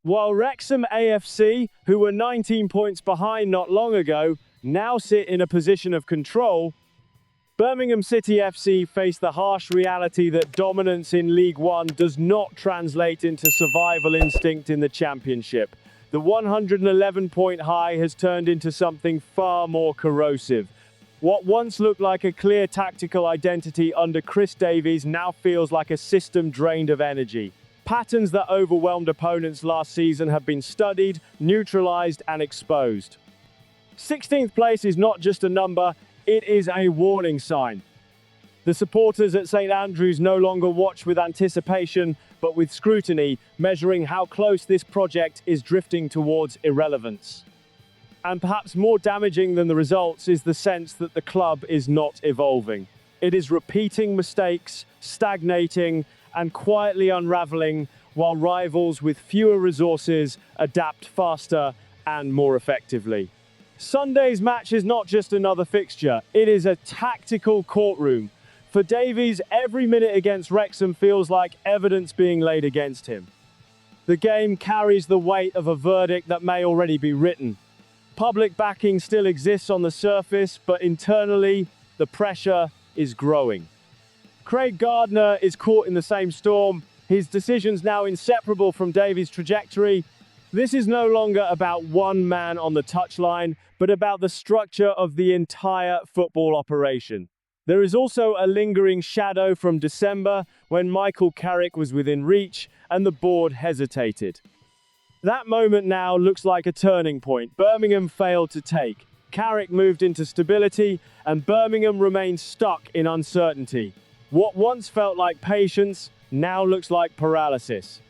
While Wrexham AFC, who were 19 points behind not long ago, now sit in a position of control, Birmingham City FC face the harsh reality that dominance in League One does not translate into survival instinct in the Championship. The 111-point high has turned into something far more corrosive. What once looked like a clear tactical identity under Chris Davies now feels like a system drained of energy. Patterns that overwhelmed opponents last season have been studied, neutralized, and exposed. 16th place is not just a number, it is a warning sign. The supporters at St Andrews no longer watch with anticipation, but with scrutiny, measuring how close this project is drifting towards irrelevance. And perhaps more damaging than the results is the sense that the club is not evolving. It is repeating mistakes, stagnating, and quietly unraveling, while rivals with fewer resources adapt faster and more effectively. Sunday's match is not just another fixture, it is a tactical courtroom. For Davies, every minute against Wrexham feels like evidence being laid against him. The game carries the weight of a verdict that may already be written. Public backing still exists on the surface, but internally, the pressure is growing. Craig Gardner is caught in the same storm, his decisions now inseparable from Davies' trajectory. This is no longer about one man on the touchline, but about the structure of the entire football operation. There is also a lingering shadow from December when Michael Carrick was within reach and the board hesitated. That moment now looks like a turning point. Birmingham failed to take. Carrick moved into stability and Birmingham remained stuck in uncertainty. What once felt like patience now looks like paralysis.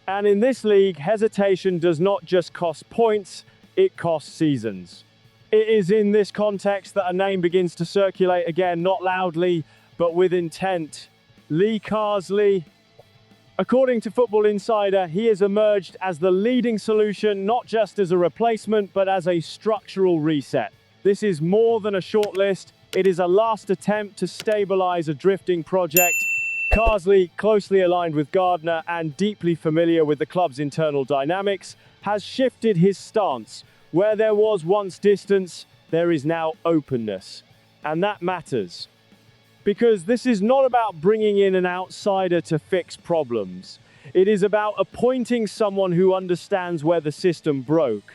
And in this league, hesitation does not just cost points, it costs seasons. It is in this context that a name begins to circulate again, not loudly, but with intent. Lee Carsley. According to Football Insider, he has emerged as the leading solution, not just as a replacement, but as a structural reset. This is more than a shortlist. It is a last attempt to stabilize a drifting project. Carsley, closely aligned with Gardner and deeply familiar with the club's internal dynamics, has shifted his stance. Where there was once distance, there is now openness. And that matters. Because this is not about bringing in an outsider to fix problems. It is about appointing someone who understands where the system broke.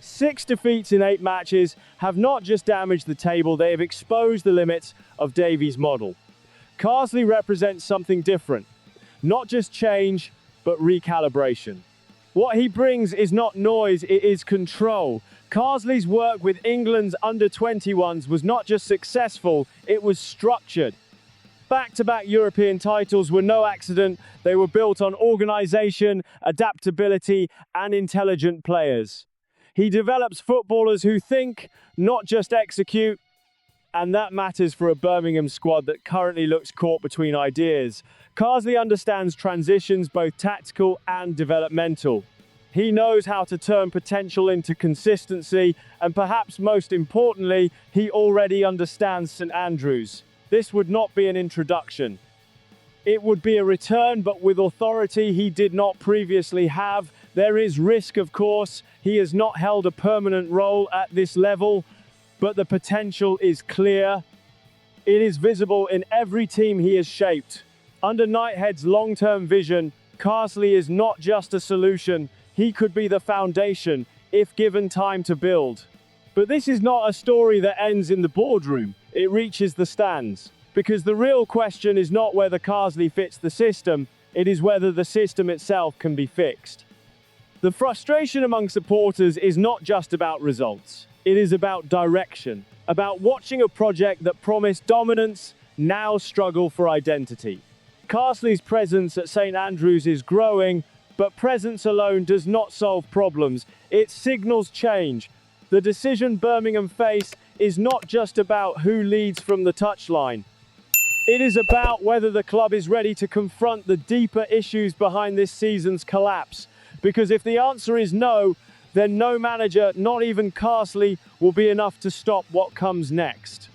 6 defeats in 8 matches have not just damaged the table, they have exposed the limits of Davies' model. Carsley represents something different. Not just change, but recalibration. What he brings is not noise, it is control. Carsley's work with England's under-21s was not just successful, it was structured. Back-to-back European titles were no accident, they were built on organisation, adaptability, and intelligent players. He develops footballers who think, not just execute, and that matters for a Birmingham squad that currently looks caught between ideas. Carsley understands transitions, both tactical and developmental. He knows how to turn potential into consistency, and perhaps most importantly, he already understands St Andrews. This would not be an introduction. It would be a return, but with authority he did not previously have. There is risk, of course. He has not held a permanent role at this level, but the potential is clear. It is visible in every team he has shaped. Under Knighthead's long-term vision, Carsley is not just a solution, he could be the foundation, if given time to build. But this is not a story that ends in the boardroom, it reaches the stands. Because the real question is not whether Carsley fits the system, it is whether the system itself can be fixed. The frustration among supporters is not just about results. It is about direction, about watching a project that promised dominance now struggle for identity. Carsley's presence at St Andrews is growing, but presence alone does not solve problems. It signals change. The decision Birmingham face is not just about who leads from the touchline. It is about whether the club is ready to confront the deeper issues behind this season's collapse. Because if the answer is no, then no manager, not even Carsley, will be enough to stop what comes next.